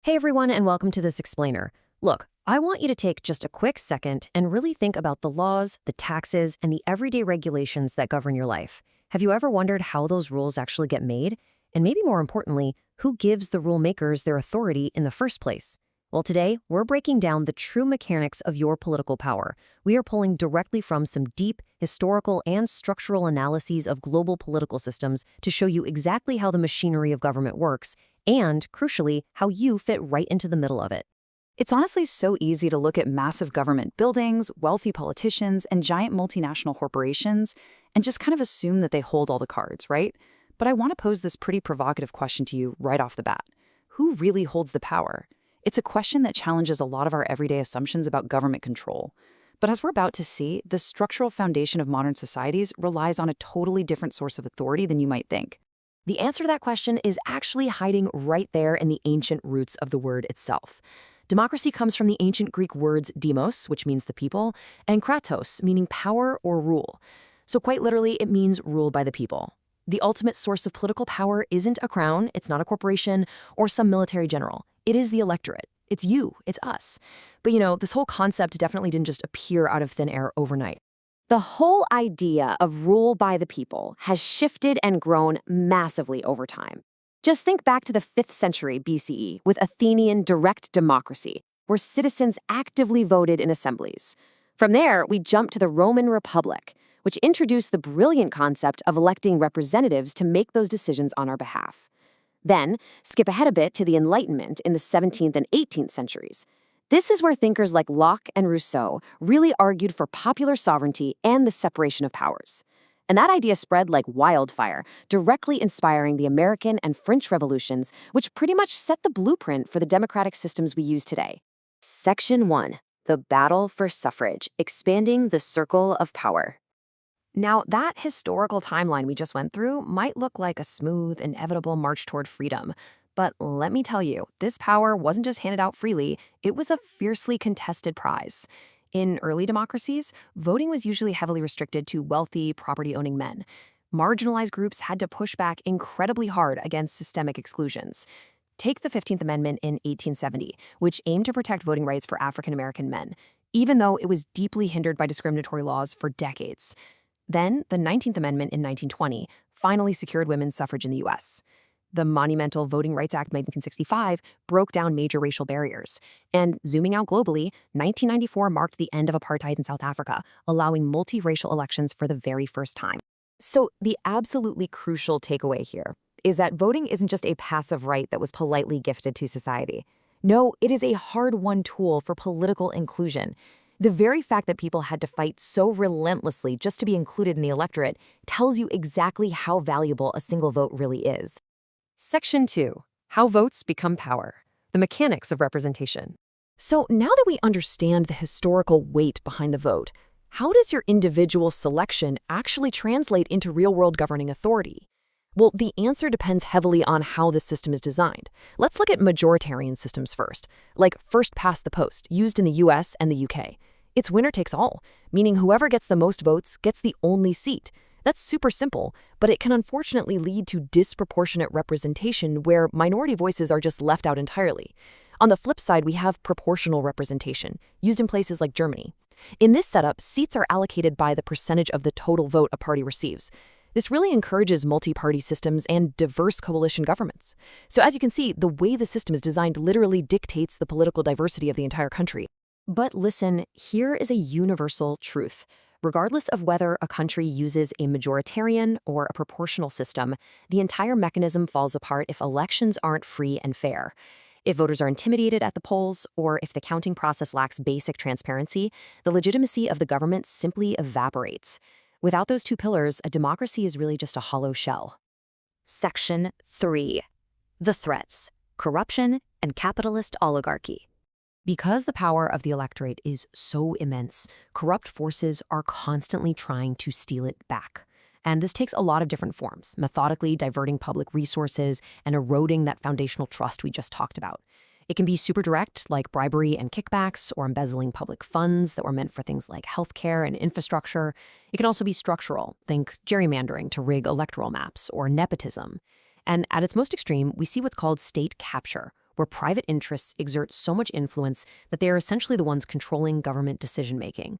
Hey everyone, and welcome to this explainer. Look, I want you to take just a quick second and really think about the laws, the taxes, and the everyday regulations that govern your life. Have you ever wondered how those rules actually get made? And maybe more importantly, who gives the rule makers their authority in the first place? Well, today, we're breaking down the true mechanics of your political power. We are pulling directly from some deep, historical, and structural analyses of global political systems to show you exactly how the machinery of government works and, crucially, how you fit right into the middle of it. It's honestly so easy to look at massive government buildings, wealthy politicians, and giant multinational corporations and just kind of assume that they hold all the cards, right? But I want to pose this pretty provocative question to you right off the bat. Who really holds the power? It's a question that challenges a lot of our everyday assumptions about government control. But as we're about to see, the structural foundation of modern societies relies on a totally different source of authority than you might think. The answer to that question is actually hiding right there in the ancient roots of the word itself. Democracy comes from the ancient Greek words demos, which means the people, and kratos, meaning power or rule. So quite literally, it means rule by the people. The ultimate source of political power isn't a crown, it's not a corporation, or some military general. It is the electorate. It's you, it's us. But this whole concept definitely didn't just appear out of thin air overnight. The whole idea of rule by the people has shifted and grown massively over time. Just think back to the 5th century BCE with Athenian direct democracy, where citizens actively voted in assemblies. From there, we jump to the Roman Republic, which introduced the brilliant concept of electing representatives to make those decisions on our behalf. Then, skip ahead a bit to the Enlightenment in the 17th and 18th centuries. This is where thinkers like Locke and Rousseau really argued for popular sovereignty and the separation of powers. And that idea spread like wildfire, directly inspiring the American and French revolutions, which pretty much set the blueprint for the democratic systems we use today. Section 1. The Battle for Suffrage, Expanding the Circle of Power. Now, that historical timeline we just went through might look like a smooth, inevitable march toward freedom. But let me tell you, this power wasn't just handed out freely, it was a fiercely contested prize. In early democracies, voting was usually heavily restricted to wealthy, property-owning men. Marginalized groups had to push back incredibly hard against systemic exclusions. Take the 15th Amendment in 1870, which aimed to protect voting rights for African American men, even though it was deeply hindered by discriminatory laws for decades. Then, the 19th Amendment in 1920 finally secured women's suffrage in the U.S. The monumental Voting Rights Act of 1965 broke down major racial barriers. And zooming out globally, 1994 marked the end of apartheid in South Africa, allowing multiracial elections for the very first time. So the absolutely crucial takeaway here is that voting isn't just a passive right that was politely gifted to society. No, it is a hard-won tool for political inclusion. The very fact that people had to fight so relentlessly just to be included in the electorate tells you exactly how valuable a single vote really is. Section 2. How votes become power. The mechanics of representation. So now that we understand the historical weight behind the vote, how does your individual selection actually translate into real-world governing authority? Well, the answer depends heavily on how the system is designed. Let's look at majoritarian systems first, like first past the post, used in the US and the UK. It's winner takes all, meaning whoever gets the most votes gets the only seat. That's super simple, but it can unfortunately lead to disproportionate representation where minority voices are just left out entirely. On the flip side, we have proportional representation, used in places like Germany. In this setup, seats are allocated by the percentage of the total vote a party receives. This really encourages multi-party systems and diverse coalition governments. So as you can see, the way the system is designed literally dictates the political diversity of the entire country. But listen, here is a universal truth. Regardless of whether a country uses a majoritarian or a proportional system, the entire mechanism falls apart if elections aren't free and fair. If voters are intimidated at the polls, or if the counting process lacks basic transparency, the legitimacy of the government simply evaporates. Without those two pillars, a democracy is really just a hollow shell. Section 3. The threats: corruption and capitalist oligarchy. Because the power of the electorate is so immense, corrupt forces are constantly trying to steal it back. And this takes a lot of different forms, methodically diverting public resources and eroding that foundational trust we just talked about. It can be super direct, like bribery and kickbacks, or embezzling public funds that were meant for things like healthcare and infrastructure. It can also be structural, think gerrymandering to rig electoral maps, or nepotism. And at its most extreme, we see what's called state capture, where private interests exert so much influence that they are essentially the ones controlling government decision-making.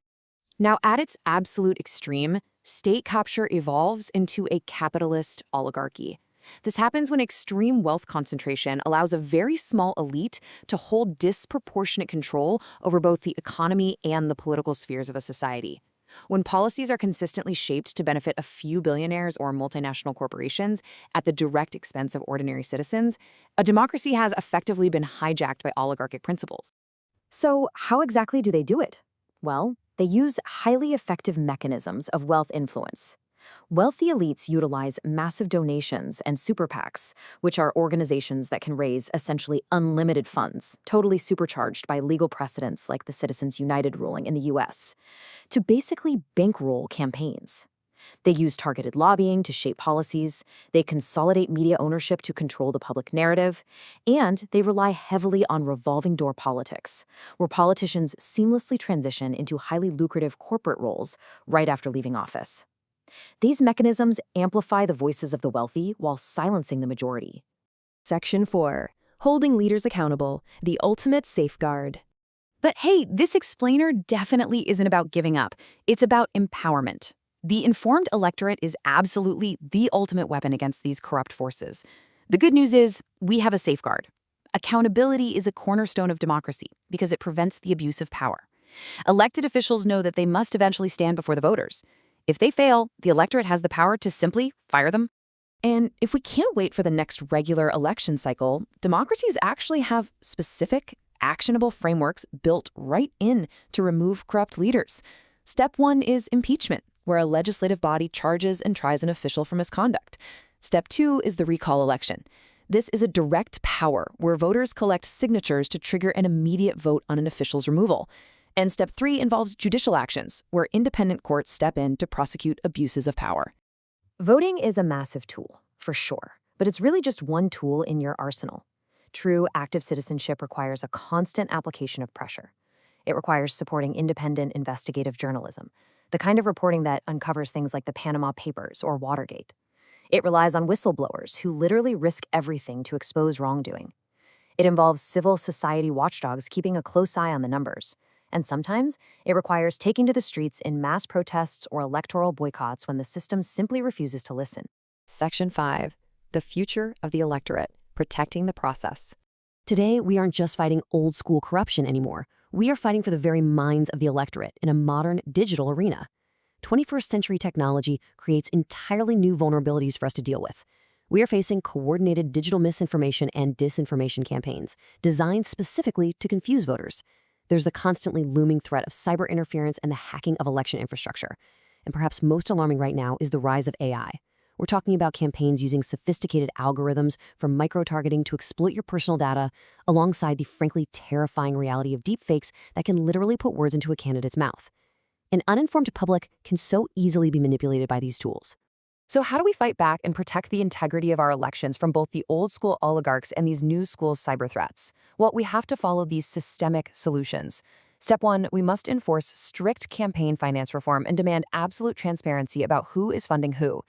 Now, at its absolute extreme, state capture evolves into a capitalist oligarchy. This happens when extreme wealth concentration allows a very small elite to hold disproportionate control over both the economy and the political spheres of a society. When policies are consistently shaped to benefit a few billionaires or multinational corporations at the direct expense of ordinary citizens, a democracy has effectively been hijacked by oligarchic principles. So, how exactly do they do it? Well, they use highly effective mechanisms of wealth influence. Wealthy elites utilize massive donations and super PACs, which are organizations that can raise essentially unlimited funds, totally supercharged by legal precedents like the Citizens United ruling in the US, to basically bankroll campaigns. They use targeted lobbying to shape policies, they consolidate media ownership to control the public narrative, and they rely heavily on revolving door politics, where politicians seamlessly transition into highly lucrative corporate roles right after leaving office. These mechanisms amplify the voices of the wealthy while silencing the majority. Section 4. Holding leaders accountable, the ultimate safeguard. But hey, this explainer definitely isn't about giving up. It's about empowerment. The informed electorate is absolutely the ultimate weapon against these corrupt forces. The good news is, we have a safeguard. Accountability is a cornerstone of democracy because it prevents the abuse of power. Elected officials know that they must eventually stand before the voters. If they fail, the electorate has the power to simply fire them. And if we can't wait for the next regular election cycle, democracies actually have specific, actionable frameworks built right in to remove corrupt leaders. Step 1 is impeachment, where a legislative body charges and tries an official for misconduct. Step 2 is the recall election. This is a direct power where voters collect signatures to trigger an immediate vote on an official's removal. And step 3 involves judicial actions, where independent courts step in to prosecute abuses of power. Voting is a massive tool, for sure, but it's really just one tool in your arsenal. True active citizenship requires a constant application of pressure. It requires supporting independent investigative journalism, the kind of reporting that uncovers things like the Panama Papers or Watergate. It relies on whistleblowers who literally risk everything to expose wrongdoing. It involves civil society watchdogs keeping a close eye on the numbers. And sometimes it requires taking to the streets in mass protests or electoral boycotts when the system simply refuses to listen. Section 5. The future of the electorate, protecting the process. Today, we aren't just fighting old-school corruption anymore. We are fighting for the very minds of the electorate in a modern digital arena. 21st century technology creates entirely new vulnerabilities for us to deal with. We are facing coordinated digital misinformation and disinformation campaigns designed specifically to confuse voters. There's the constantly looming threat of cyber interference and the hacking of election infrastructure. And perhaps most alarming right now is the rise of AI. We're talking about campaigns using sophisticated algorithms from micro-targeting to exploit your personal data, alongside the frankly terrifying reality of deepfakes that can literally put words into a candidate's mouth. An uninformed public can so easily be manipulated by these tools. So how do we fight back and protect the integrity of our elections from both the old-school oligarchs and these new-school cyber threats? Well, we have to follow these systemic solutions. Step 1, we must enforce strict campaign finance reform and demand absolute transparency about who is funding who.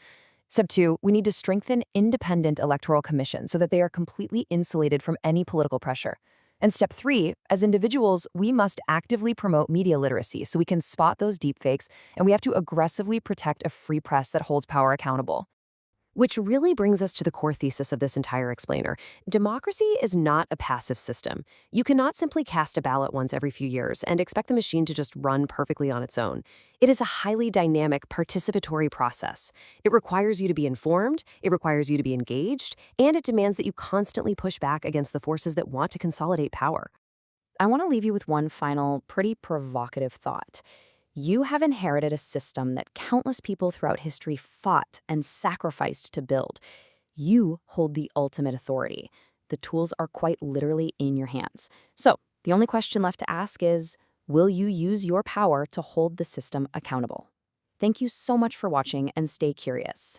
Step 2, we need to strengthen independent electoral commissions so that they are completely insulated from any political pressure. And step 3, as individuals, we must actively promote media literacy so we can spot those deepfakes, and we have to aggressively protect a free press that holds power accountable. Which really brings us to the core thesis of this entire explainer. Democracy is not a passive system. You cannot simply cast a ballot once every few years and expect the machine to just run perfectly on its own. It is a highly dynamic, participatory process. It requires you to be informed, it requires you to be engaged, and it demands that you constantly push back against the forces that want to consolidate power. I want to leave you with one final, pretty provocative thought. You have inherited a system that countless people throughout history fought and sacrificed to build. You hold the ultimate authority. The tools are quite literally in your hands. So, the only question left to ask is, will you use your power to hold the system accountable? Thank you so much for watching, and stay curious.